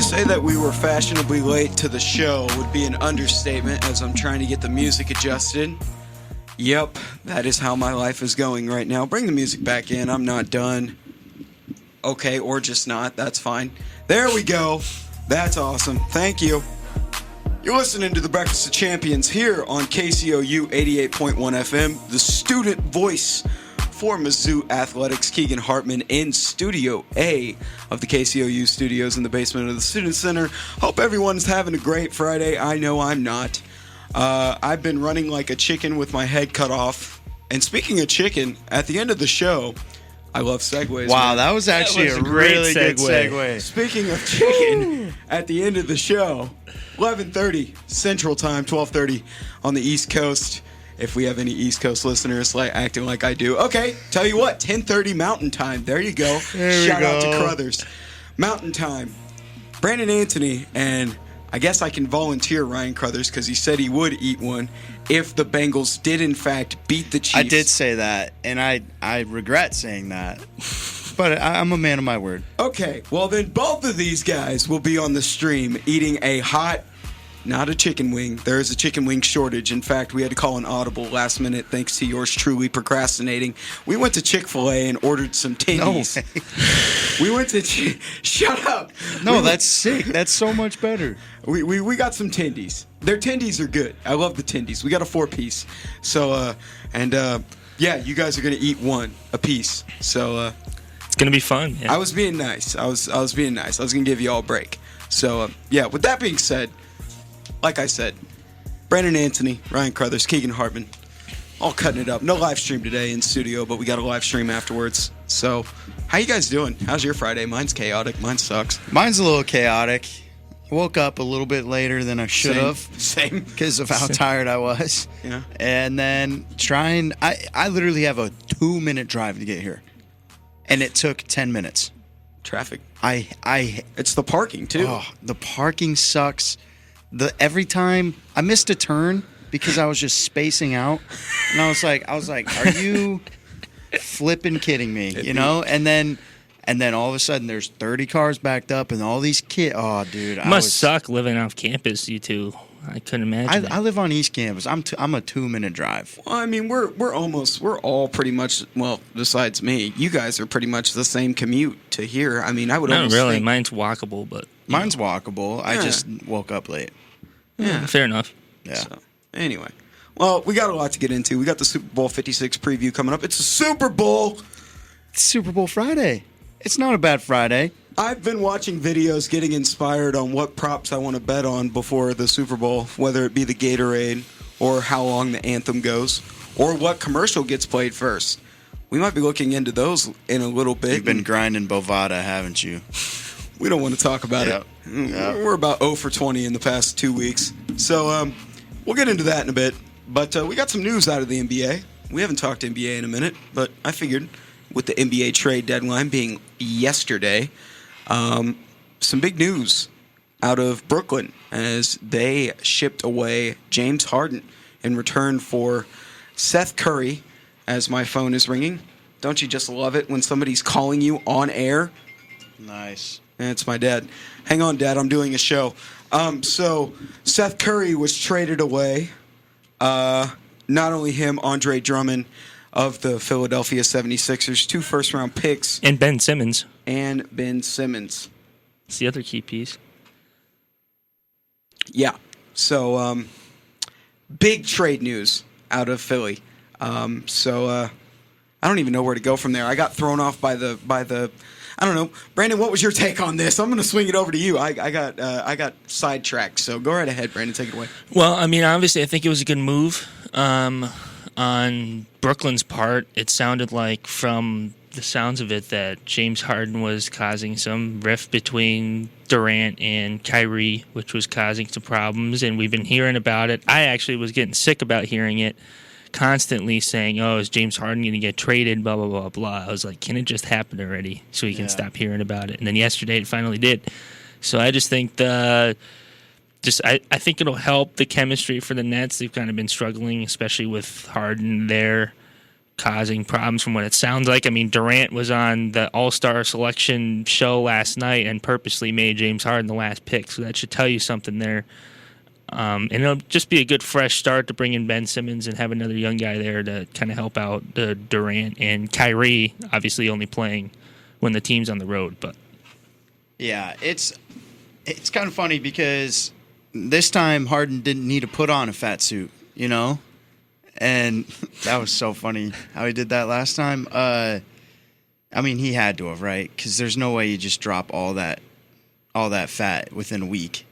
say that we were fashionably late to the show would be an understatement, as I'm trying to get the music adjusted. Yep, that is how my life is going right now. Bring the music back in. I'm not done. Okay, or just not. That's fine. There we go. That's awesome. Thank you. You're listening to the Breakfast of Champions here on KCOU 88.1 FM, the student voice for Mizzou Athletics. Keegan Hartman in Studio A of the KCOU studios in the basement of the Student Center. Hope everyone's having a great Friday. I know I'm not. I've been running like a chicken with my head cut off. And speaking of chicken, at the end of the show, I love segues. Wow, man. That was actually a really good segue. Speaking of chicken, at the end of the show, 11:30 Central Time, 12:30 on the East Coast. If we have any East Coast listeners acting like I do. Okay, tell you what, 10:30 Mountain Time. There you go. Shout out to Crothers. Mountain Time. Brandon Anthony, and I guess I can volunteer Ryan Crothers because he said he would eat one if the Bengals did in fact beat the Chiefs. I did say that, and I regret saying that. But I'm a man of my word. Okay, well then both of these guys will be on the stream eating a hot, not a chicken wing. There is a chicken wing shortage. In fact, we had to call an audible last minute thanks to yours truly procrastinating. We went to Chick-fil-A and ordered some tendies. No. We went to... Shut up. No, that's sick. That's so much better. We got some tendies. Their tendies are good. I love the tendies. We got a 4-piece. So, yeah, you guys are going to eat one a piece. So, it's going to be fun. Yeah. I was being nice. I was being nice. I was going to give you all a break. So, yeah, with that being said, like I said, Brandon Anthony, Ryan Crothers, Keegan Hartman, all cutting it up. No live stream today in studio, but we got a live stream afterwards. So, how you guys doing? How's your Friday? Mine's chaotic. Mine sucks. Mine's a little chaotic. Woke up a little bit later than I should have. Same. Because of how tired I was. Yeah. And then I literally have a 2-minute drive to get here. And it took 10 minutes. Traffic. It's the parking, too. Oh, the parking sucks. Every time I missed a turn because I was just spacing out, and I was like, are you flipping kidding me? You know? And then all of a sudden there's 30 cars backed up and all these kids. Oh, dude, it must suck living off campus. You two, I couldn't imagine. I live on East Campus. I'm a 2-minute drive. Well, I mean, we're all pretty much. Well, besides me, you guys are pretty much the same commute to here. I mean, I would. Not really. Mine's walkable, but mine's walkable. I just woke up late. Yeah, fair enough. Yeah. So, anyway, well, we got a lot to get into. We got the Super Bowl 56 preview coming up. It's a Super Bowl. It's Super Bowl Friday. It's not a bad Friday. I've been watching videos getting inspired on what props I want to bet on before the Super Bowl, whether it be the Gatorade or how long the anthem goes or what commercial gets played first. We might be looking into those in a little bit. You've been grinding Bovada, haven't you? We don't want to talk about it. Yep. We're about 0 for 20 in the past 2 weeks. So we'll get into that in a bit. But we got some news out of the NBA. We haven't talked NBA in a minute, but I figured with the NBA trade deadline being yesterday, some big news out of Brooklyn as they shipped away James Harden in return for Seth Curry, as my phone is ringing. Don't you just love it when somebody's calling you on air? Nice. It's my dad. Hang on, Dad. I'm doing a show. So Seth Curry was traded away. Not only him, Andre Drummond of the Philadelphia 76ers, 2 first-round picks. And Ben Simmons. It's the other key piece. Yeah. So big trade news out of Philly. I don't even know where to go from there. I got thrown off by the I don't know. Brandon, what was your take on this? I'm going to swing it over to you. I got sidetracked, so go right ahead, Brandon. Take it away. Well, I mean, obviously, I think it was a good move on Brooklyn's part. It sounded like, from the sounds of it, that James Harden was causing some rift between Durant and Kyrie, which was causing some problems, and we've been hearing about it. I actually was getting sick about hearing it. Constantly saying, oh, is James Harden going to get traded, blah, blah, blah, blah. I was like, can it just happen already so we can stop hearing about it? And then yesterday it finally did. So I just think I think it'll help the chemistry for the Nets. They've kind of been struggling, especially with Harden there. causing problems from what it sounds like. I mean, Durant was on the All-Star selection show last night and purposely made James Harden the last pick, so that should tell you something there. And it'll just be a good fresh start to bring in Ben Simmons and have another young guy there to kind of help out Durant and Kyrie, obviously only playing when the team's on the road. But yeah, it's kind of funny because this time Harden didn't need to put on a fat suit, you know? And that was so funny how he did that last time. I mean, he had to have, right? Because there's no way you just drop all that fat within a week.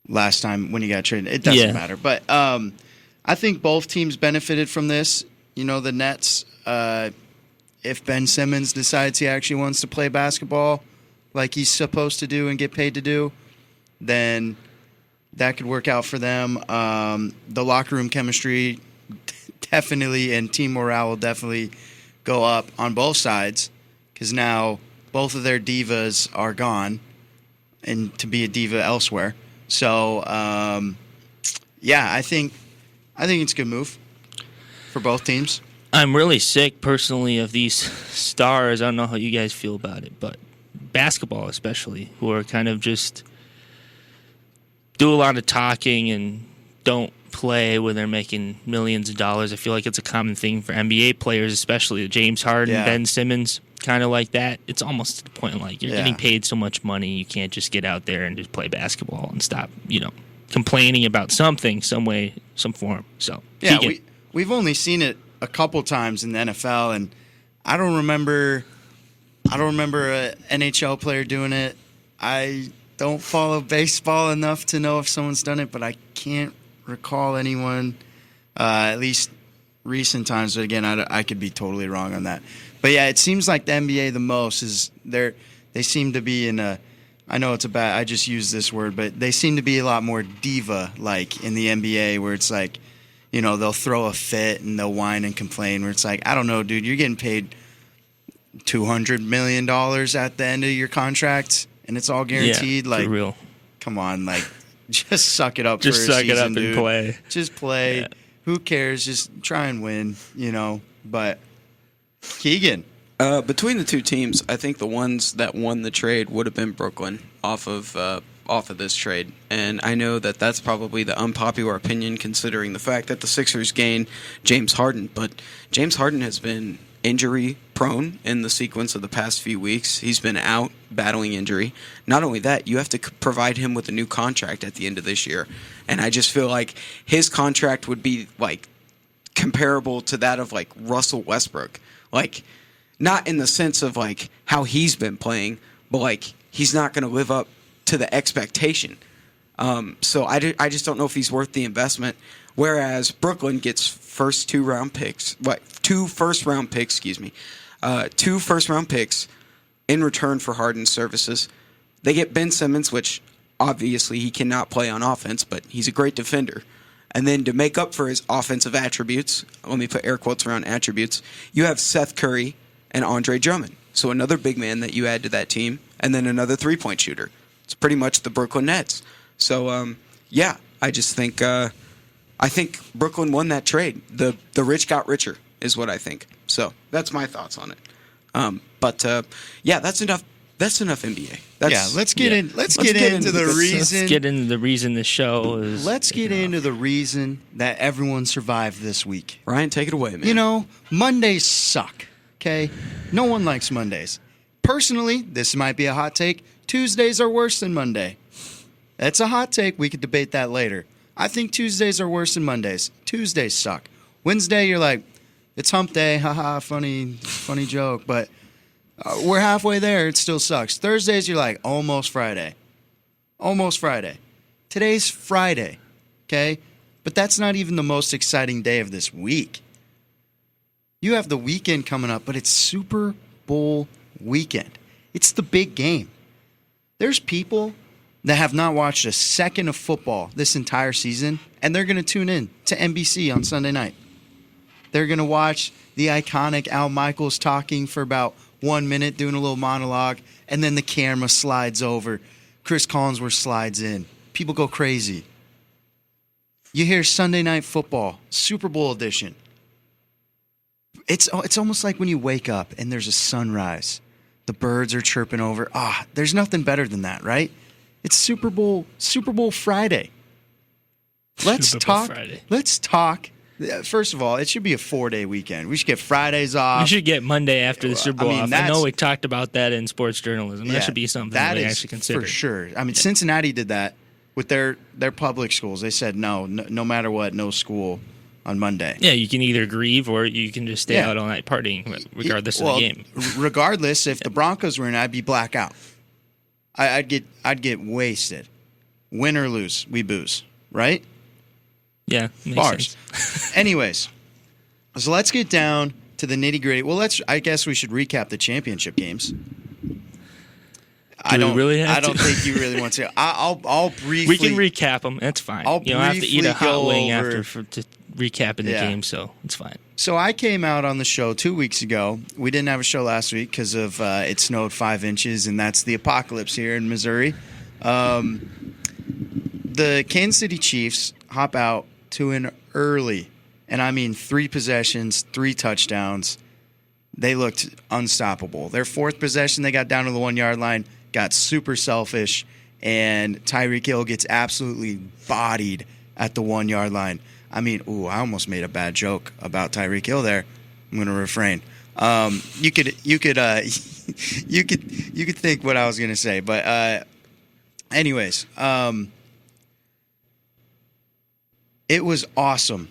Last time when he got traded, it doesn't matter. But I think both teams benefited from this. You know, the Nets, if Ben Simmons decides he actually wants to play basketball like he's supposed to do and get paid to do, then that could work out for them. The locker room chemistry definitely and team morale will definitely go up on both sides because now both of their divas are gone and to be a diva elsewhere. So, yeah, I think it's a good move for both teams. I'm really sick personally of these stars. I don't know how you guys feel about it, but basketball especially, who are kind of just do a lot of talking and don't play when they're making millions of dollars. I feel like it's a common thing for NBA players, especially James Harden, Ben Simmons, kind of like that. It's almost to the point like you're getting paid so much money, you can't just get out there and just play basketball and stop, complaining about something, some way, some form. So yeah, we've only seen it a couple times in the NFL, and I don't remember an NHL player doing it. I don't follow baseball enough to know if someone's done it, but I can't recall anyone, at least recent times. But again, I could be totally wrong on that. But yeah, it seems like the NBA the most is they seem to be in a, I know it's a bad, I just use this word, but they seem to be a lot more diva-like in the NBA where it's like, they'll throw a fit and they'll whine and complain where it's like, I don't know, dude, you're getting paid $200 million at the end of your contract and it's all guaranteed. Yeah, for real. Come on, just suck it up just for a suck season, it up dude. And play. Just play. Yeah. Who cares? Just try and win, But Keegan. Between the two teams, I think the ones that won the trade would have been Brooklyn off of this trade. And I know that that's probably the unpopular opinion considering the fact that the Sixers gained James Harden. But James Harden has been injury prone in the sequence of the past few weeks. He's been out battling injury. Not only that, you have to provide him with a new contract at the end of this year. And I just feel like his contract would be comparable to that of Russell Westbrook. Not in the sense of how he's been playing, but he's not going to live up to the expectation. So I just don't know if he's worth the investment. Whereas Brooklyn gets two first-round picks in return for Harden's services. They get Ben Simmons, which obviously he cannot play on offense, but he's a great defender. And then to make up for his offensive attributes, let me put air quotes around attributes, you have Seth Curry and Andre Drummond. So another big man that you add to that team, and then another three-point shooter. It's pretty much the Brooklyn Nets. So, I just think I think Brooklyn won that trade. The rich got richer is what I think. So that's my thoughts on it. That's enough. That's enough NBA. Let's get into the reason the show is. Let's get into the reason that everyone survived this week. Ryan, take it away, man. Mondays suck. Okay, no one likes Mondays. Personally, this might be a hot take. Tuesdays are worse than Monday. That's a hot take. We could debate that later. I think Tuesdays are worse than Mondays. Tuesdays suck. Wednesday, you're like, it's hump day. Haha, funny joke. But we're halfway there. It still sucks. Thursdays, you're like, almost Friday. Almost Friday. Today's Friday. Okay? But that's not even the most exciting day of this week. You have the weekend coming up, but it's Super Bowl weekend. It's the big game. There's people that have not watched a second of football this entire season, and they're going to tune in to NBC on Sunday night. They're going to watch the iconic Al Michaels talking for about 1 minute, doing a little monologue, and then the camera slides over. Chris Collinsworth slides in. People go crazy. You hear Sunday Night Football, Super Bowl edition. It's almost like when you wake up and there's a sunrise. The birds are chirping over. There's nothing better than that, right? It's Super Bowl Friday. Let's talk. First of all, it should be a 4-day weekend. We should get Fridays off. We should get Monday after the Super Bowl off. I know we talked about that in sports journalism. That should be something that we actually consider. For sure. I mean, Cincinnati did that with their public schools. They said no matter what, no school on Monday. Yeah, you can either grieve or you can just stay out all night partying, regardless of the game. Regardless, if the Broncos were in, I'd be blackout. I'd get wasted. Win or lose, we booze, right? Yeah, makes Bars. sense. Anyways, so let's get down to the nitty gritty. Well, I guess we should recap the championship games. I don't think you really want to. I'll briefly. We can recap them. That's fine. You don't have to eat a hot wing after to recapping the game, so it's fine. So I came out on the show 2 weeks ago. We didn't have a show last week because of it snowed 5 inches, and that's the apocalypse here in Missouri. The Kansas City Chiefs hop out to an early, and I mean 3 possessions, 3 touchdowns. They looked unstoppable. Their 4th possession, they got down to the 1-yard line, got super selfish, and Tyreek Hill gets absolutely bodied at the 1-yard line. I mean, I almost made a bad joke about Tyreek Hill there. I'm going to refrain. You could think what I was going to say, but anyways, it was awesome.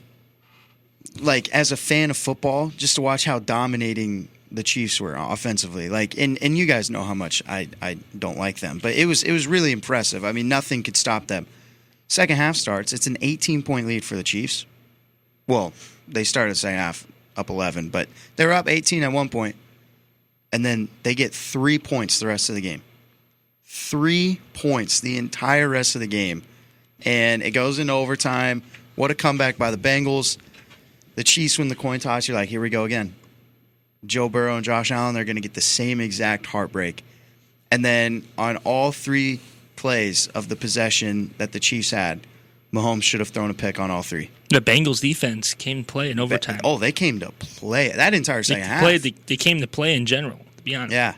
Like, as a fan of football, just to watch how dominating the Chiefs were offensively. Like, and you guys know how much I don't like them, but it was really impressive. I mean, nothing could stop them. Second half starts. It's an 18-point lead for the Chiefs. Well, they started the second half up 11, but they were up 18 at one point, and then they get 3 points the rest of the game. 3 points the entire rest of the game, and it goes into overtime. What a comeback by the Bengals. The Chiefs win the coin toss. You're like, here we go again. Joe Burrow and Josh Allen, they're going to get the same exact heartbreak. And then on all 3 plays of the possession that the Chiefs had, Mahomes should have thrown a pick on all 3. The Bengals defense came to play in overtime. They came to play that entire second half. They came to play in general, to be honest. Yeah.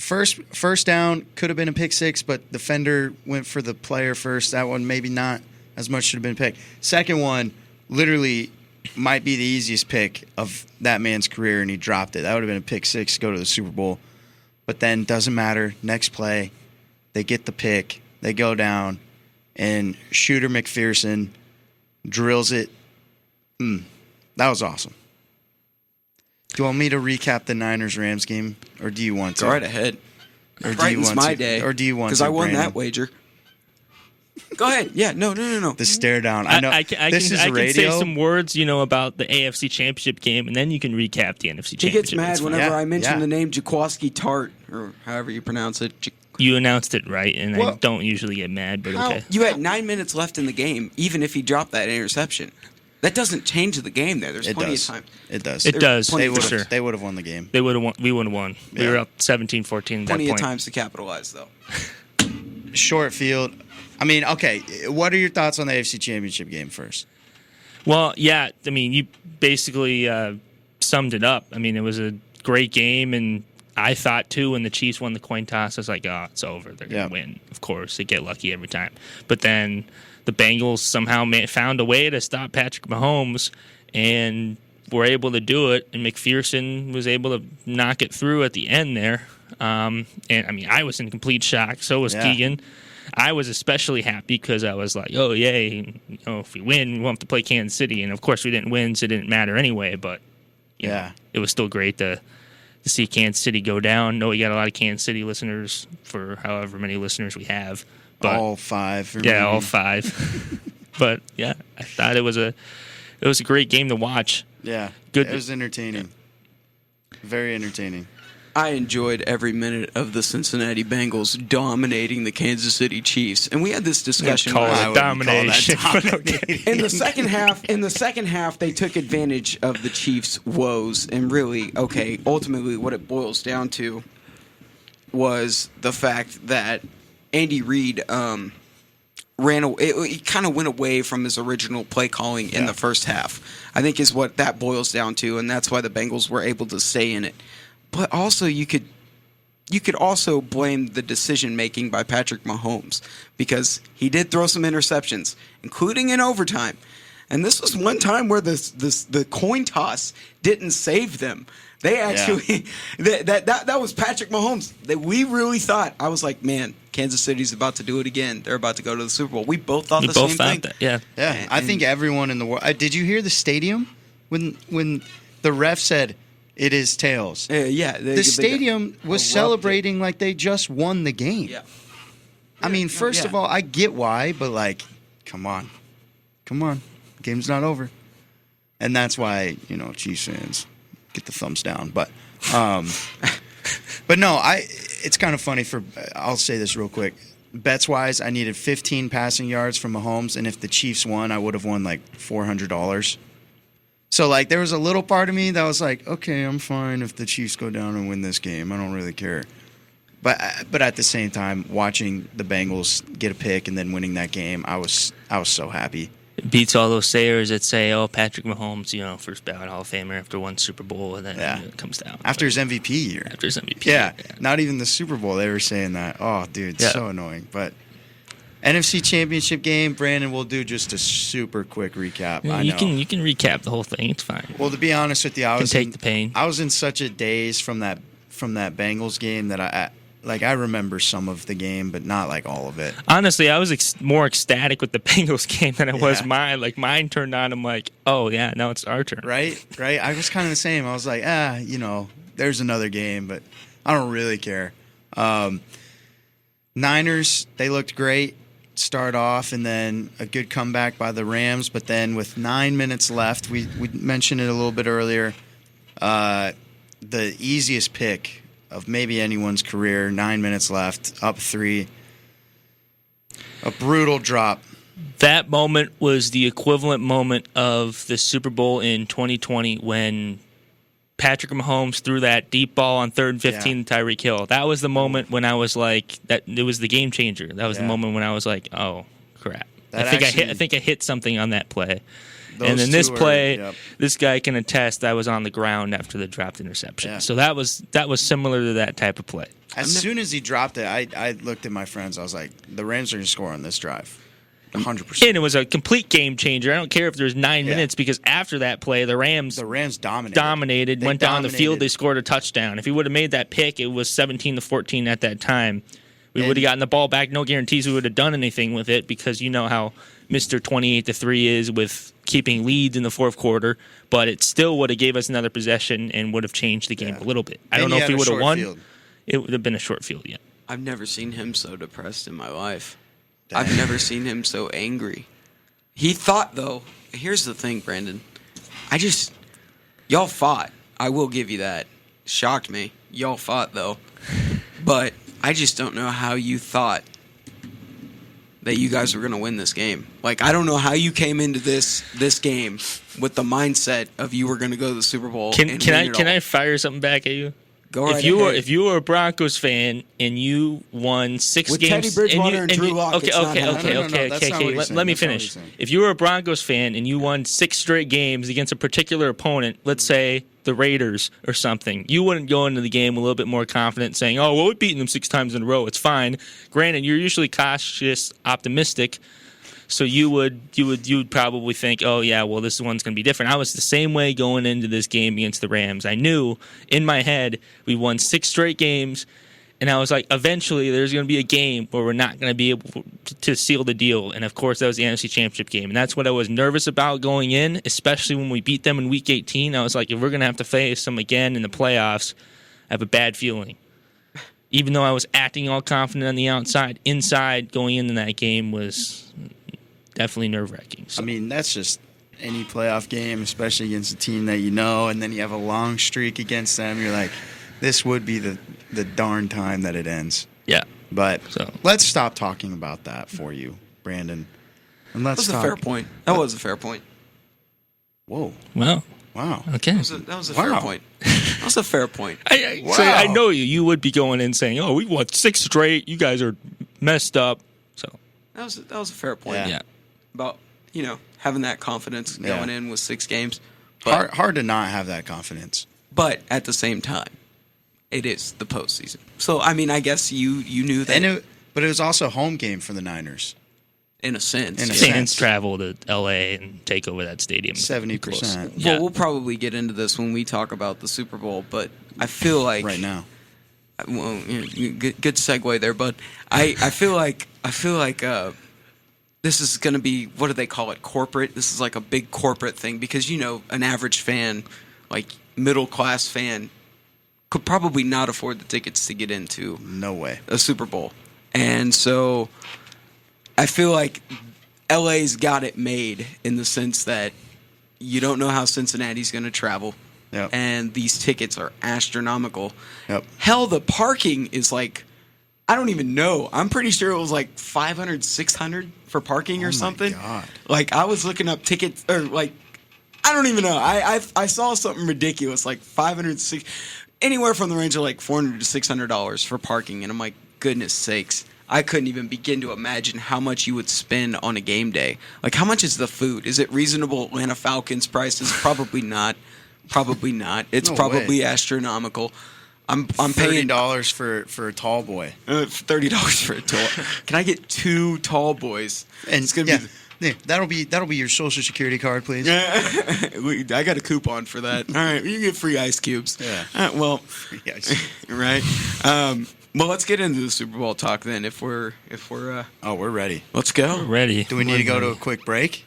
First down could have been a pick 6, but the defender went for the player first. That one maybe not as much should have been picked. Second one literally might be the easiest pick of that man's career, and he dropped it. That would have been a pick 6 to go to the Super Bowl. But then doesn't matter. Next play, they get the pick. They go down, and Shooter McPherson drills it. That was awesome. Do you want me to recap the Niners-Rams game, or do you want to? Go right ahead. Or do Brightens you want my to? day. Or do you want to? Because I won Brandon? that wager. Go ahead. Yeah, no. The stare down. I know. I this is can radio. say some words, about the AFC Championship game, and then you can recap the NFC Championship. He gets mad It's fine. whenever I mention the name Jaquaski Tart, or however you pronounce it. You announced it right, and I Well, don't usually get mad, but okay. You had 9 minutes left in the game, even if he dropped that interception. That doesn't change the game there. There's plenty of time. It does. It does, plenty for of sure. They would have won the game. We would have won. We Yeah. were up 17-14 at that Plenty point. of times to capitalize, though. Short field. I mean, okay. What are your thoughts on the AFC Championship game first? Well, yeah, I mean, you basically summed it up. I mean, it was a great game, and I thought, too, when the Chiefs won the coin toss, I was like, it's over. They're going to win. Of course, they get lucky every time. But then the Bengals somehow found a way to stop Patrick Mahomes and were able to do it, and McPherson was able to knock it through at the end there. And, I mean, I was in complete shock. So was Keegan. I was especially happy because I was like, oh, yay. If we win, we won't have to play Kansas City. And, of course, we didn't win, so it didn't matter anyway. But, you know, it was still great to see Kansas City go down. I know we got a lot of Kansas City listeners for however many listeners we have. But, all 5. Yeah, all 5. But, yeah, I thought it was a great game to watch. Yeah, Good. It was entertaining. Very entertaining. I enjoyed every minute of the Cincinnati Bengals dominating the Kansas City Chiefs, and we had this discussion. Call I it wouldn't domination. call that dominating. In the second half, they took advantage of the Chiefs' woes, and really, ultimately, what it boils down to was the fact that Andy Reid ran away. It kind of went away from his original play calling in the first half. I think is what that boils down to, and that's why the Bengals were able to stay in it. But also, you could also blame the decision making by Patrick Mahomes because he did throw some interceptions, including in overtime. And this was one time where the coin toss didn't save them. They actually that was Patrick Mahomes. That we really thought. I was like, man, Kansas City's about to do it again. They're about to go to the Super Bowl. We both thought the same thing. That, yeah. I think everyone in the world. Did you hear the stadium when the ref said it is tails? The stadium was celebrating like they just won the game. Yeah. I mean, first of all, I get why, but like, come on, game's not over, and that's why Chiefs fans get the thumbs down. But no, it's kind of funny I'll say this real quick. Bets wise, I needed 15 passing yards from Mahomes, and if the Chiefs won, I would have won like $400. So like, there was a little part of me that was like, okay, I'm fine if the Chiefs go down and win this game. I don't really care. But at the same time, watching the Bengals get a pick and then winning that game, I was so happy. It beats all those sayers that say, "Oh, Patrick Mahomes, first ballot Hall of Famer after one Super Bowl," and then it comes down after his MVP year. After his MVP, yeah, not even the Super Bowl. They were saying that. Oh, dude, so annoying. But NFC Championship game, Brandon, we'll do just a super quick recap. Yeah, you can recap the whole thing. It's fine. Well, to be honest with you, I take the pain. I was in such a daze from that Bengals game that I remember some of the game, but not like all of it. Honestly, I was more ecstatic with the Bengals game than I was mine. Like mine turned on. I'm like, oh yeah, now it's our turn. Right. I was kind of the same. I was like, there's another game, but I don't really care. Niners, they looked great. Start off, and then a good comeback by the Rams. But then with 9 minutes left, we mentioned it a little bit earlier. The easiest pick of maybe anyone's career, 9 minutes left, up 3. A brutal drop. That moment was the equivalent moment of the Super Bowl in 2020 when Patrick Mahomes threw that deep ball on 3rd and 15 to Tyreek Hill. That was the moment when I was like, that it was the game changer. That was the moment when I was like, oh crap. I think I hit something on that play. And then this play, this guy can attest I was on the ground after the dropped interception. Yeah. So that was similar to that type of play. As soon as he dropped it, I looked at my friends. I was like, the Rams are going to score on this drive. 100%. And it was a complete game changer. I don't care if there's 9 minutes because after that play, the Rams dominated, went down the field, they scored a touchdown. If he would have made that pick, it was 17-14 at that time. We would have gotten the ball back. No guarantees we would have done anything with it because you know how Mr. 28-3 is with keeping leads in the fourth quarter, but it still would have gave us another possession and would have changed the game a little bit. I don't know if we would have won. Field. It would have been a short field, I've never seen him so depressed in my life. Dang. I've never seen him so angry. He thought, though, here's the thing, Brandon. Y'all fought. I will give you that. Shocked me. Y'all fought, though. But I just don't know how you thought that you guys were going to win this game. Like, I don't know how you came into this game with the mindset of you were going to go to the Super Bowl. Can I fire something back at you? Go right ahead. If you were a Broncos fan and you won 6 with games, Teddy Bridgewater and Drew Lock, okay. Let me finish. If you were a Broncos fan and you won 6 straight games against a particular opponent, let's say the Raiders or something, you wouldn't go into the game a little bit more confident, saying, "Oh, well, we've beaten them 6 times in a row. It's fine." Granted, you're usually cautious, optimistic. So you would probably think, oh yeah, well this one's going to be different. I was the same way going into this game against the Rams. I knew in my head we won 6 straight games, and I was like, eventually there's going to be a game where we're not going to be able to seal the deal. And of course that was the NFC Championship game, and that's what I was nervous about going in, especially when we beat them in Week 18. I was like, if we're going to have to face them again in the playoffs, I have a bad feeling. Even though I was acting all confident on the outside, inside going into that game was definitely nerve-wracking. So. I mean, that's just any playoff game, especially against a team that you know, and then you have a long streak against them. You're like, this would be the darn time that it ends. Yeah. But let's stop talking about that for you, Brandon. And let's That was a fair point. That was a fair point. Whoa. Well. Wow. Okay. That was a fair point. That was a fair point. So I know you. You would be going in saying, oh, we won 6 straight. You guys are messed up. So. that was a fair point. Yeah. Yeah. About having that confidence going in with 6 games. Hard to not have that confidence. But at the same time, it is the postseason. So I mean, I guess you knew that. But it was also a home game for the Niners. In a sense. Fans travel to L.A. and take over that stadium. 70%. Yeah. Well, we'll probably get into this when we talk about the Super Bowl, but I feel like Right now. Well, good segue there, bud. I feel like this is going to be, what do they call it? Corporate. This is like a big corporate thing because an average fan, like middle class fan, could probably not afford the tickets to get into No way. a Super Bowl, and so I feel like LA's got it made in the sense that you don't know how Cincinnati's going to travel. Yep. And these tickets are astronomical. Yep. Hell, the parking is like, I don't even know. I'm pretty sure it was like $500, $600 for parking or something. God. Like, I was looking up tickets, or like, I don't even know. I saw something ridiculous, like $500, anywhere from the range of like $400 to $600 for parking. And I'm like, goodness sakes. I couldn't even begin to imagine how much you would spend on a game day. Like, how much is the food? Is it reasonable Atlanta Falcons prices? Probably not. Probably not. It's No probably way. astronomical. I'm paying $30 for a tall boy. $30 for a tall. Can I get 2 tall boys? And It's gonna yeah, that'll be your Social Security card, please. I got a coupon for that. All right, you get free ice cubes. Yeah. Well, Yes. right. Well, let's get into the Super Bowl talk then. If we're Oh, we're ready. let's go. Ready. Do we need to go to a quick break?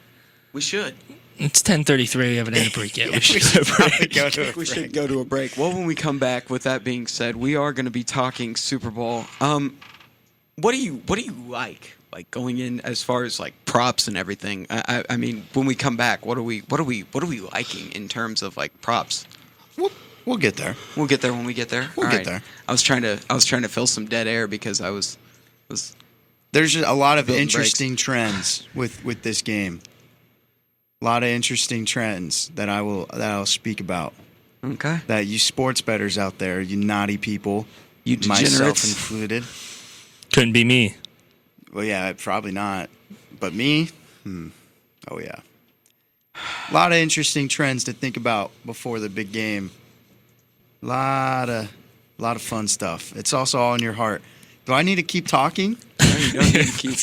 We should. It's 10:33. We haven't had a break yet. We should probably go to a We should break. go to a break. Well, when we come back, with that being said, we are going to be talking Super Bowl. What do you like going in as far as like props and everything? I mean, when we come back, what are we liking in terms of like props? We'll get there. We'll get there when we get there. We'll All get right. there. I was trying to fill some dead air because I was There's a lot of Building interesting trends with this game. A lot of interesting trends that I'll speak about. okay. That you sports bettors out there, you naughty people, You myself degenerates. included. Couldn't be me. Well, yeah, probably not. But me? Oh, yeah. A lot of interesting trends to think about before the big game. A lot of fun stuff. It's also all in your heart. Do I need to keep talking? No, you don't need to keep.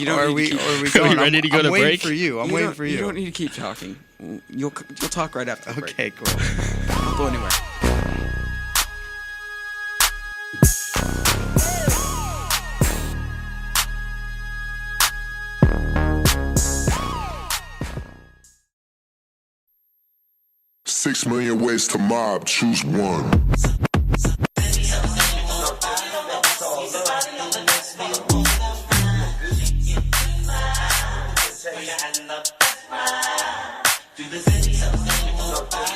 You don't Or are need we to keep, going? ready to go I'm to waiting break? for you. I'm you waiting don't- for you. You don't need to keep talking. You'll talk right after the break. Okay, cool. Don't go anywhere. Six million ways to mob, choose one.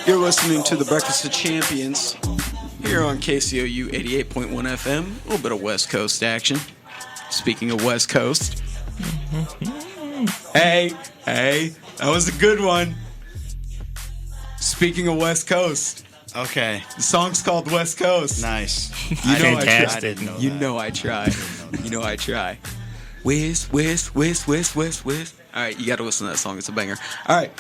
You're listening to the Breakfast of Champions here on KCOU 88.1 FM. A little bit of West Coast action. Speaking of West Coast. Hey, that was a good one. Speaking of West Coast, Okay, the song's called West Coast. nice. You know I Fantastic. try. You know I try. You know I try. Whiz. All right, you got to listen to that song. It's a banger. All right,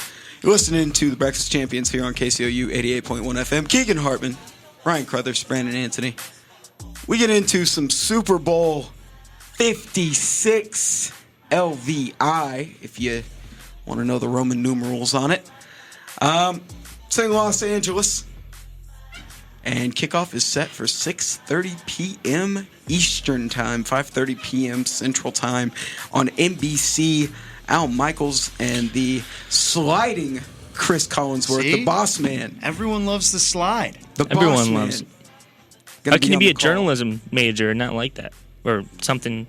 you're listening to the Breakfast Champions here on KCOU 88.1 FM. Keegan Hartman, Ryan Crothers, Brandon Anthony. We get into some Super Bowl 56 LVI, if you want to know the Roman numerals on it. It's in Los Angeles. And kickoff is set for 6:30 p.m. Eastern Time, 5:30 p.m. Central Time on NBC. Al Michaels and the sliding Chris Collinsworth, See? the boss man. Everyone loves the slide. The Everyone boss loves man. it. Gonna How can you on be the a call. journalism major and not like that? Or something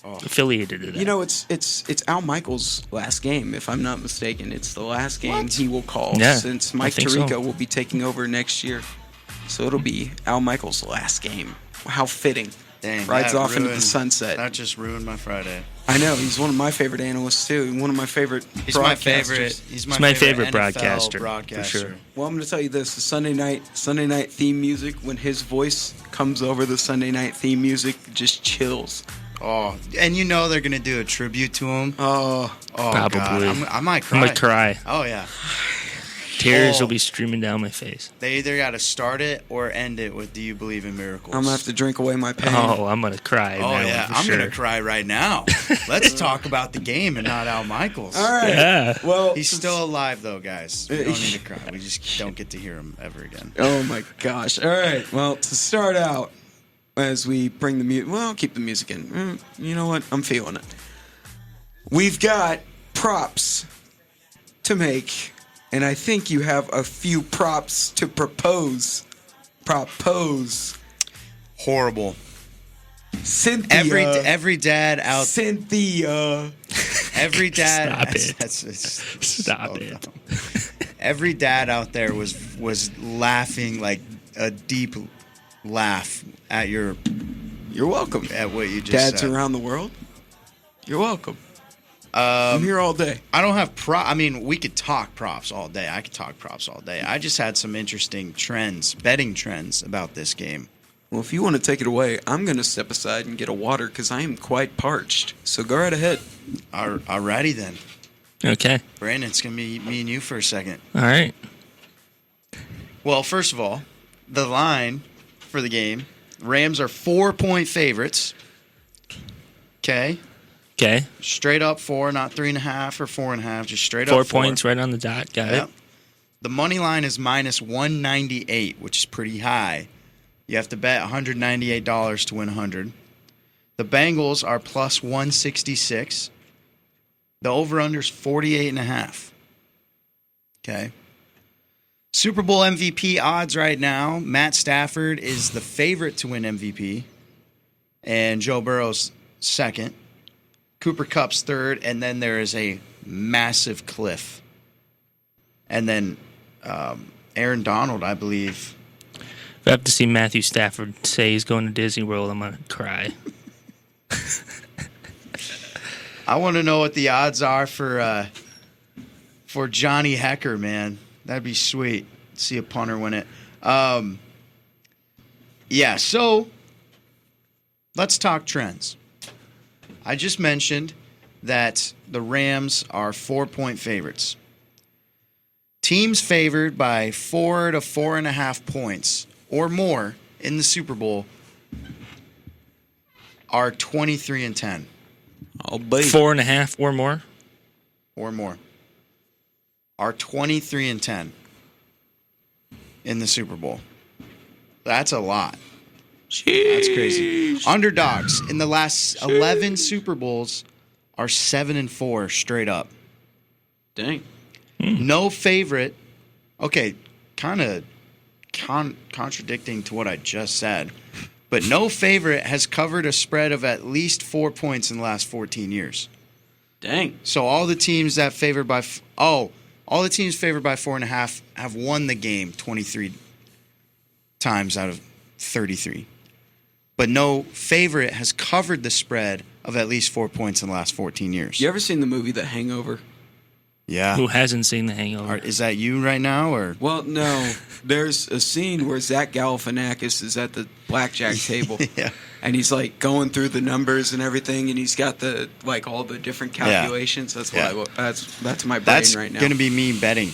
affiliated to that? You know, it's Al Michaels' last game, if I'm not mistaken. It's the last game he will call Yeah, since I Mike think so. Tirico will be taking over next year. So it'll be Al Michaels' last game. How fitting. Dang, Rides that off into the ruined- sunset. That just ruined my Friday. I know, he's one of my favorite analysts, too. One of my favorite He's my broadcasters. favorite. He's my, my favorite NFL broadcaster, for broadcaster. sure. Well, I'm going to tell you this. The Sunday night theme music, when his voice comes over the Sunday night theme music, just chills. Oh, and you know they're gonna do a tribute to him. Oh, Probably. God. I might cry. I'm gonna cry. Oh yeah. Tears will be streaming down my face. They either got to start it or end it with "Do you believe in miracles?" I'm gonna have to drink away my pain. Oh, I'm gonna cry. Oh now, yeah, for I'm sure. gonna cry right now. Let's talk about the game and not Al Michaels. All right. Yeah. Well, He's still alive though, guys. We don't need to cry. We just don't get to hear him ever again. Oh my gosh! All right. Well, to start out, as we bring the music, well, I'll keep the music in. You know what? I'm feeling it. We've got props to make, and I think you have a few props to propose. Horrible. Cynthia. Every dad out. Cynthia. Every dad. Stop it. Stop it. Every dad out there was laughing like a deep laugh at You're welcome. at what you just Dads said. around the world. You're welcome. I'm here all day. I don't have I mean, we could talk props all day. I could talk props all day. I just had some interesting betting trends about this game. Well, if you want to take it away, I'm going to step aside and get a water because I am quite parched. So go right ahead. Alrighty then. Okay. Brandon, it's going to be me and you for a second. All right. Well, first of all, the line for the game, Rams are 4-point favorites. Okay. Okay. Straight up 4, not 3.5 or 4.5, just straight 4 up 4. points right on the dot. Got Yep. it. The money line is minus 198, which is pretty high. You have to bet $198 to win 100. The Bengals are plus 166. The over-under is 48.5. Okay. Super Bowl MVP odds right now. Matt Stafford is the favorite to win MVP. And Joe Burrow's second. Cooper Kupp's third. And then there is a massive cliff. And then Aaron Donald, I believe. If I have to see Matthew Stafford say he's going to Disney World, I'm going to cry. I want to know what the odds are for Johnny Hecker, man. That'd be sweet. See a punter win it. Yeah, so let's talk trends. I just mentioned that the Rams are 4-point favorites. Teams favored by 4 to 4.5 points or more in the Super Bowl are 23-10 I'll bet. 4.5 or more. or more. Are 23-10 in the Super Bowl. That's a lot. That's crazy. Underdogs in the last 11 Super Bowls are 7-4 straight up. Dang. No favorite. Okay, kind of contradicting to what I just said. But no favorite has covered a spread of at least 4 points in the last 14 years. Dang. So all the teams that favored by all the teams favored by 4.5 have won the game 23 times out of 33. But no favorite has covered the spread of at least 4 points in the last 14 years. You ever seen the movie The Hangover? Yeah. Who hasn't seen The Hangover? Is that you right now, or? Well, no. There's a scene where Zach Galifianakis is at the blackjack table. Yeah. And he's like going through the numbers and everything, and he's got the all the different calculations. That's why that's my brain That's right now. going to be me betting.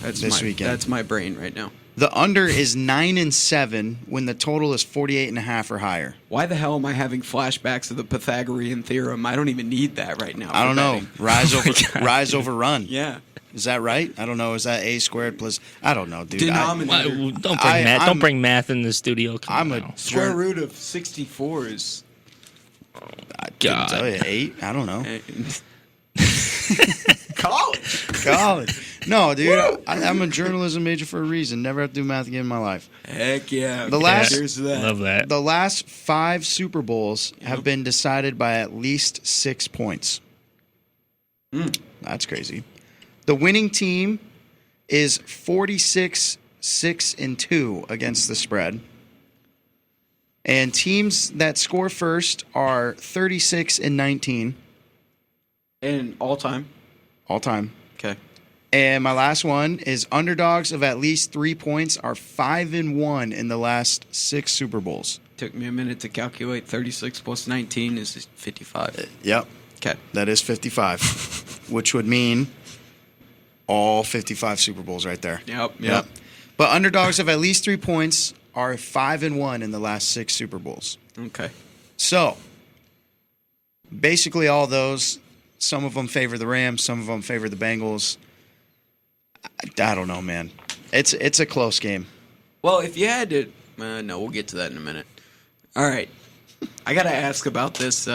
That's this my, weekend. That's my brain right now. The under is 9-7 when the total is 48.5 or higher. Why the hell am I having flashbacks of the Pythagorean theorem? I don't even need that right now. I don't know. betting. Rise over run. Yeah. Is that right? I don't know. Is that a squared plus? I don't know, dude. Denominator. Don't bring math in the studio. Come on now. Square root of 64 is. I couldn't tell you. 8? I don't know. College. No, dude. I'm a journalism major for a reason. Never have to do math again in my life. Heck yeah. Cheers to that. Love that. The last 5 Super Bowls have been decided by at least 6 points. That's crazy. The winning team is 46-6-2 against the spread. And teams that score first are 36-19 And all time. all time. Okay. And my last one is underdogs of at least 3 points are 5-1 in the last 6 Super Bowls. Took me a minute to calculate. 36 plus 19 is 55. Yep. Okay. That is 55, which would mean all 55 Super Bowls right there. Yep. But underdogs of at least 3 points are 5-1 in the last 6 Super Bowls. Okay. So, basically all those, some of them favor the Rams, some of them favor the Bengals. I don't know, man. It's a close game. Well, if you had to... no, we'll get to that in a minute. All right. I got to ask about this.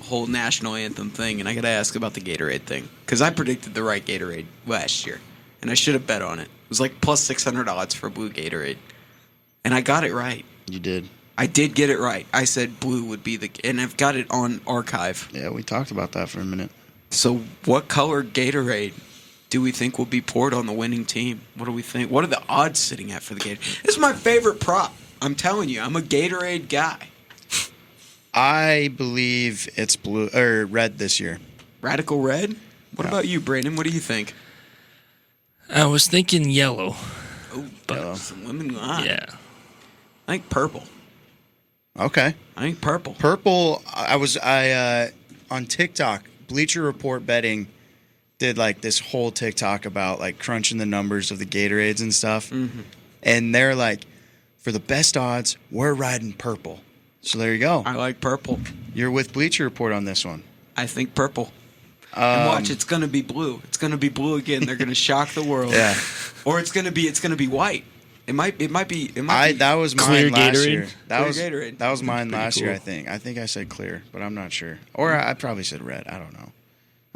Whole national anthem thing, and I got to ask about the Gatorade thing. Because I predicted the right Gatorade last year, and I should have bet on it. It was like plus 600 odds for blue Gatorade. And I got it right. You did. I did get it right. I said blue would be the... And I've got it on archive. Yeah, we talked about that for a minute. So what color Gatorade do we think will be poured on the winning team? What do we think? What are the odds sitting at for the Gatorade? This is my favorite prop. I'm telling you, I'm a Gatorade guy. I believe it's blue or red this year. Radical red? What about you, Brandon? What do you think? I was thinking yellow. Oh, Yellow. some women lie. Yeah. I think purple. Okay. I think purple. Purple. I on TikTok, Bleacher Report betting did like this whole TikTok about like crunching the numbers of the Gatorades and stuff, and they're like, for the best odds, we're riding purple. So there you go. I like purple. You're with Bleacher Report on this one. I think purple. And watch, it's gonna be blue. It's gonna be blue again. They're gonna shock the world. Yeah. Or it's gonna be white. It might be. That was mine Clear last Gatorade? year. Gatorade. That was mine last year. cool. I think I said clear, but I'm not sure. Or I probably said red. I don't know.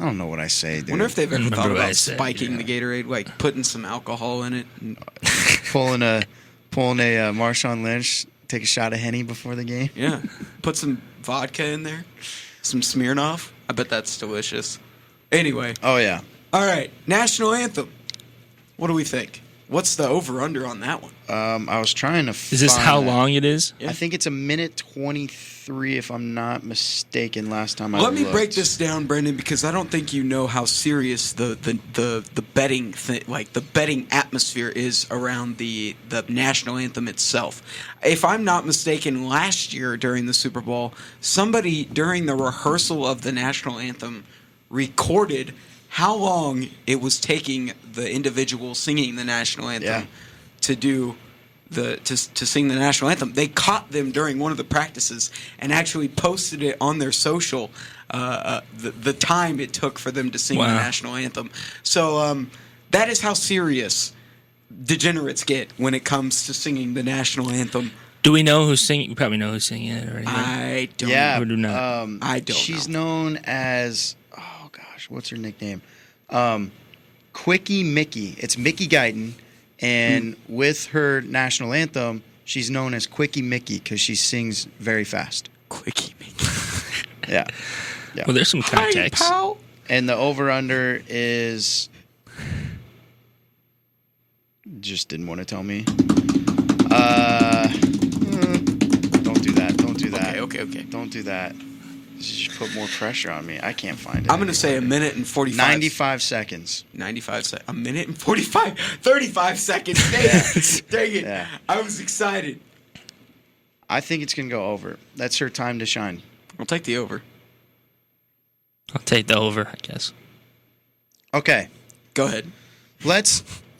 I don't know what I say, dude. Wonder if they've ever Remember thought what I about said, spiking the Gatorade, like putting some alcohol in it. And, pulling a Marshawn Lynch, take a shot of Henny before the game. yeah, put some vodka in there, some Smirnoff. I bet that's delicious. Anyway, Oh yeah. all right, national anthem. What do we think? What's the over/under on that one? I was trying to. Is this find how that. long it is? Yeah. I think it's a minute 23, if I'm not mistaken. Last time I Let me looked. break this down, Brendan, because I don't think you know how serious the betting like the betting atmosphere is around the national anthem itself. If I'm not mistaken, last year during the Super Bowl, somebody during the rehearsal of the national anthem recorded how long it was taking the individual singing the national anthem to do to sing the national anthem. They caught them during one of the practices and actually posted it on their social the time it took for them to sing the national anthem. So that is how serious degenerates get when it comes to singing the national anthem. Do we know who's singing? You probably know who's singing it already. I don't Yeah. Or do not? I don't She's know. known as. Oh gosh, what's her nickname? Quickie Mickey. It's Mickey Guyton, and with her national anthem, she's known as Quickie Mickey because she sings very fast. Quickie Mickey. Yeah. Well, there's some Hi, context. pal. And the over/under is. Just didn't want to tell me. Don't do that. Don't do that. Okay. Don't do that. Just put more pressure on me. I can't find it. I'm going to say a minute and 45. 95 seconds. 95 seconds. A minute and 35 seconds. Dang it. Dang it. Yeah. I was excited. I think it's going to go over. That's her time to shine. I'll take the over. I'll take the over, I guess. Okay. Go ahead.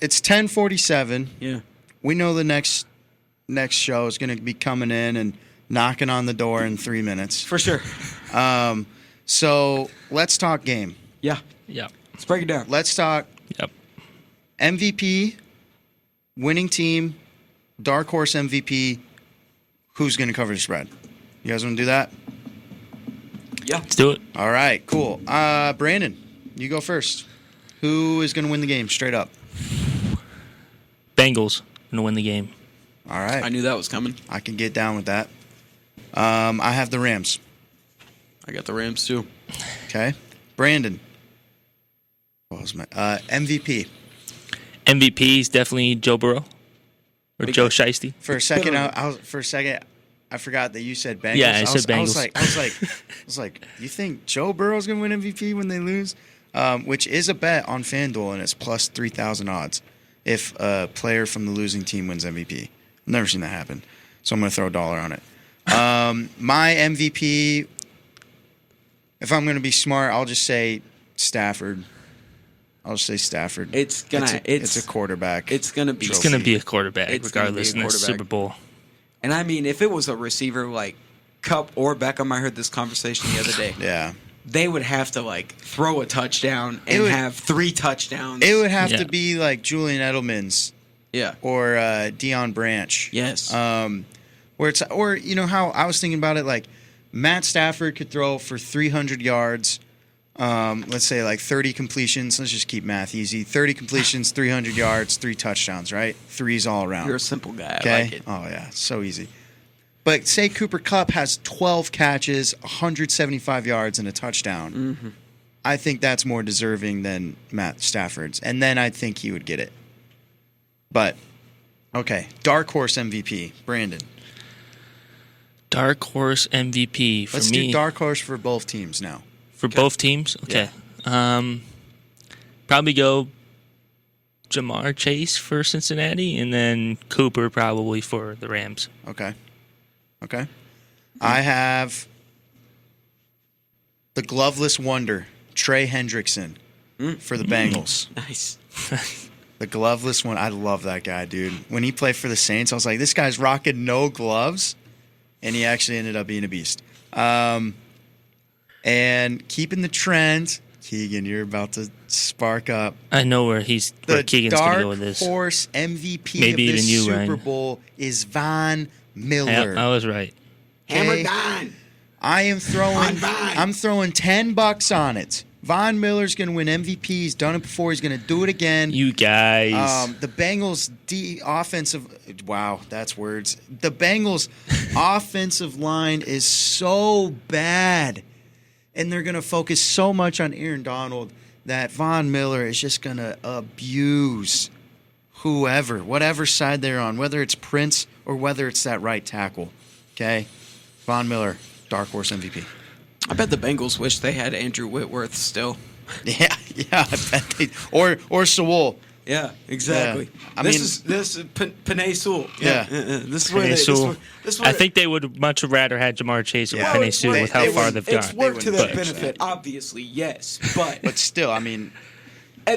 It's 10:47. Yeah. We know the next show is going to be coming in and knocking on the door in 3 minutes. For sure. So let's talk game. Yeah. Yep. Let's break it down. Let's talk Yep. MVP, winning team, dark horse MVP. Who's going to cover the spread? You guys want to do that? Yeah. Let's do it. All right, cool. Brandon, you go first. Who is going to win the game straight up? Bengals gonna win the game. All right. I knew that was coming. I can get down with that. I have the Rams. I got the Rams too. Okay. Brandon. What was my MVP? MVP is definitely Joe Burrow or Big Joe guy. Shiesty. For a second, I forgot that you said Bengals. Yeah, I said Bengals. I was like, you think Joe Burrow's gonna win MVP when they lose? which is a bet on FanDuel, and it's plus 3,000 odds if a player from the losing team wins MVP. I've never seen that happen, so I'm going to throw $1 on it. My MVP, if I'm going to be smart, I'll just say Stafford. I'll just say Stafford. It's a quarterback. It's gonna be. It's going to be a quarterback, regardless in the Super Bowl. And I mean, if it was a receiver like Cup or Beckham, I heard this conversation the other day. Yeah. They would have to like throw a touchdown and have 3 touchdowns. It would have to be like Julian Edelman's, or Deion Branch. Yes. Or you know how I was thinking about it, like Matt Stafford could throw for 300 yards. Let's say like 30 completions. Let's just keep math easy. 30 completions, 300 yards, 3 touchdowns. Right? 3s all around. You're a simple guy. Okay? I like it. Oh yeah, so easy. But say Cooper Kupp has 12 catches, 175 yards, and a touchdown. Mm-hmm. I think that's more deserving than Matt Stafford's. And then I think he would get it. But, okay. Dark horse MVP, Brandon. Dark horse MVP for Let's me. do dark horse for both teams now. For both teams? Okay. Probably go Jamar Chase for Cincinnati, and then Cooper probably for the Rams. Okay. I have the gloveless wonder, Trey Hendrickson, for the Bengals. Nice. The gloveless one. I love that guy, dude. When he played for the Saints, I was like, this guy's rocking no gloves, and he actually ended up being a beast. And keeping the trend, Keegan, you're about to spark up. I know where Keegan's going to go with this. The dark horse MVP Maybe of this even you, Super Ryan. Bowl is Von Miller. I was right. Hammer Von. I am throwing. Von. I'm throwing $10 on it. Von Miller's going to win MVP. He's done it before. He's going to do it again. You guys. The Bengals offensive. Wow, that's words. The Bengals offensive line is so bad, and they're going to focus so much on Aaron Donald that Von Miller is just going to abuse whatever side they're on, whether it's Prince or whether it's that right tackle. Okay, Von Miller, dark horse MVP. I bet the Bengals wish they had Andrew Whitworth still. Yeah, I bet they or Sewell. Yeah, exactly. Yeah. This is Penei Sewell. Yeah. This is where I think they would much rather had Jamar Chase over Penei Sewell with how far they've gone. It's worked to their benefit, obviously, yes, but still, I mean,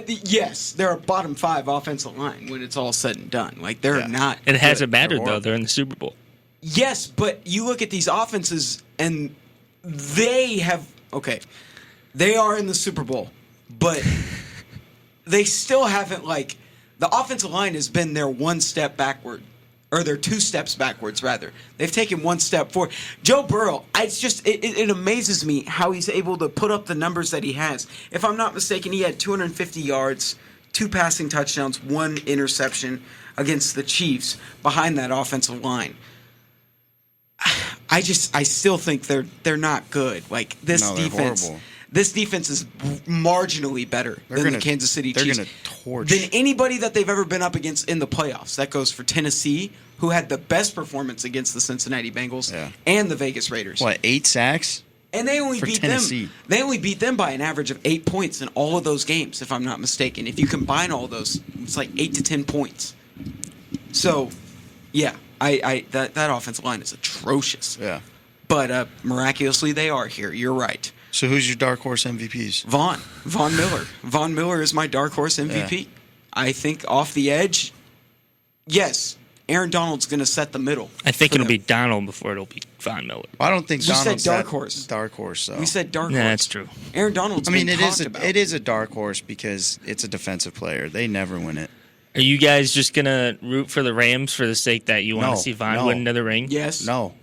yes, they're a bottom 5 offensive line when it's all said and done. Like they're not. And it hasn't mattered They're though. They're in the Super Bowl. Yes, but you look at these offenses and they are in the Super Bowl, but they still haven't, like, the offensive line has been their 1 step backward, or their 2 steps backwards, rather. They've taken 1 step forward. Joe Burrow, it amazes me how he's able to put up the numbers that he has. If I'm not mistaken, he had 250 yards, 2 passing touchdowns, 1 interception against the Chiefs behind that offensive line. I still think they're not good. Like this defense. Horrible. This defense is marginally better than the Kansas City Chiefs. They're going to torch. Than anybody that they've ever been up against in the playoffs. That goes for Tennessee, who had the best performance against the Cincinnati Bengals and the Vegas Raiders. What, 8 sacks? And they only beat Tennessee. them. They only beat them by an average of 8 points in all of those games, if I'm not mistaken. If you combine all those, it's like 8 to 10 points. So, yeah, that offensive line is atrocious. Yeah. But miraculously, they are here. You're right. So who's your dark horse MVPs? Von Miller. Von Miller is my dark horse MVP. Yeah. I think off the edge, yes, Aaron Donald's going to set the middle. I think it'll be Donald before it'll be Von Miller. I don't think Donald's said dark horse. Dark horse. So. We said dark horse. Yeah, that's true. Aaron Donald's I mean, been talked about. It is a dark horse because it's a defensive player. They never win it. Are you guys just going to root for the Rams for the sake that you want to see Von win another ring? Yes. No.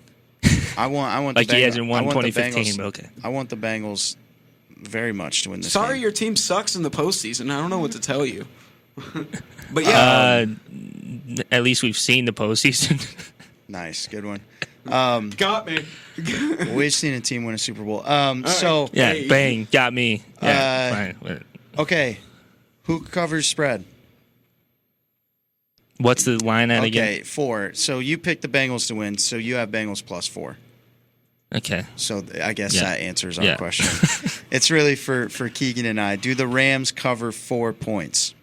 I want like the he Bengals, hasn't won 2015, but okay. I want the Bengals very much to win this Sorry game. Your team sucks in the postseason. I don't know what to tell you. But yeah. At least we've seen the postseason. Nice. Good one. Got me. We've seen a team win a Super Bowl. So yeah, bang. Got me. Yeah, fine. Okay. Who covers spread? What's the line at again? Okay, 4. So you picked the Bengals to win, so you have Bengals +4. Okay. So I guess Yeah. that answers our Yeah. question. It's really for Keegan and I. Do the Rams cover 4 points?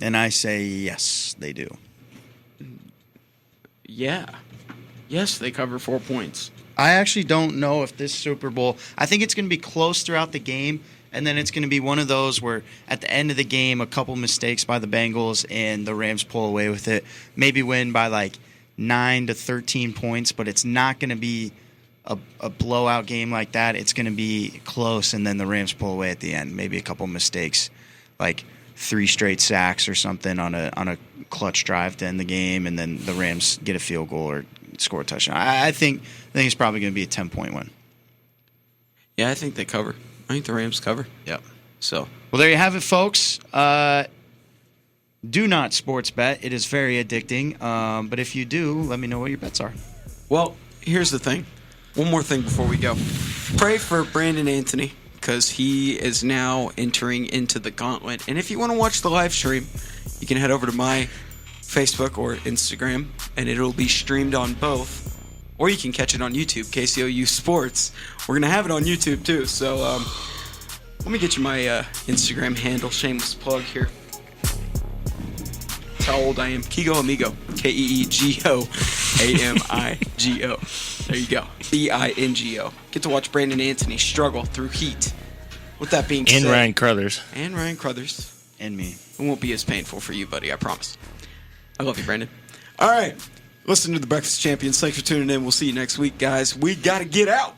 And I say yes, they do. Yeah. Yes, they cover 4 points. I actually don't know if this Super Bowl, I think it's going to be close throughout the game, and then it's going to be one of those where at the end of the game, a couple mistakes by the Bengals and the Rams pull away with it. Maybe win by like 9 to 13 points, but it's not going to be a blowout game like that. It's going to be close, and then the Rams pull away at the end. Maybe a couple mistakes, like 3 straight sacks or something on a clutch drive to end the game, and then the Rams get a field goal or score a touchdown. I think it's probably going to be a 10-point win. Yeah, I think they cover. I think the Rams cover. Yep. So, Well, there you have it, folks. Do not sports bet. It is very addicting. But if you do, let me know what your bets are. well, here's the thing. One more thing before we go. Pray for Brandon Anthony because he is now entering into the gauntlet. And if you want to watch the live stream, you can head over to my Facebook or Instagram, and it'll be streamed on both. Or you can catch it on YouTube, KCOU Sports. We're going to have it on YouTube, too. So let me get you my Instagram handle. Shameless plug here. That's how old I am. Kigo Amigo. Keego Amigo. There you go. Bingo. Get to watch Brandon Anthony struggle through heat. With that being said. And Ryan Crothers. And Ryan Crothers. And me. It won't be as painful for you, buddy. I promise. I love you, Brandon. All right. Listen to the Breakfast Champions. Thanks for tuning in. We'll see you next week, guys. We got to get out.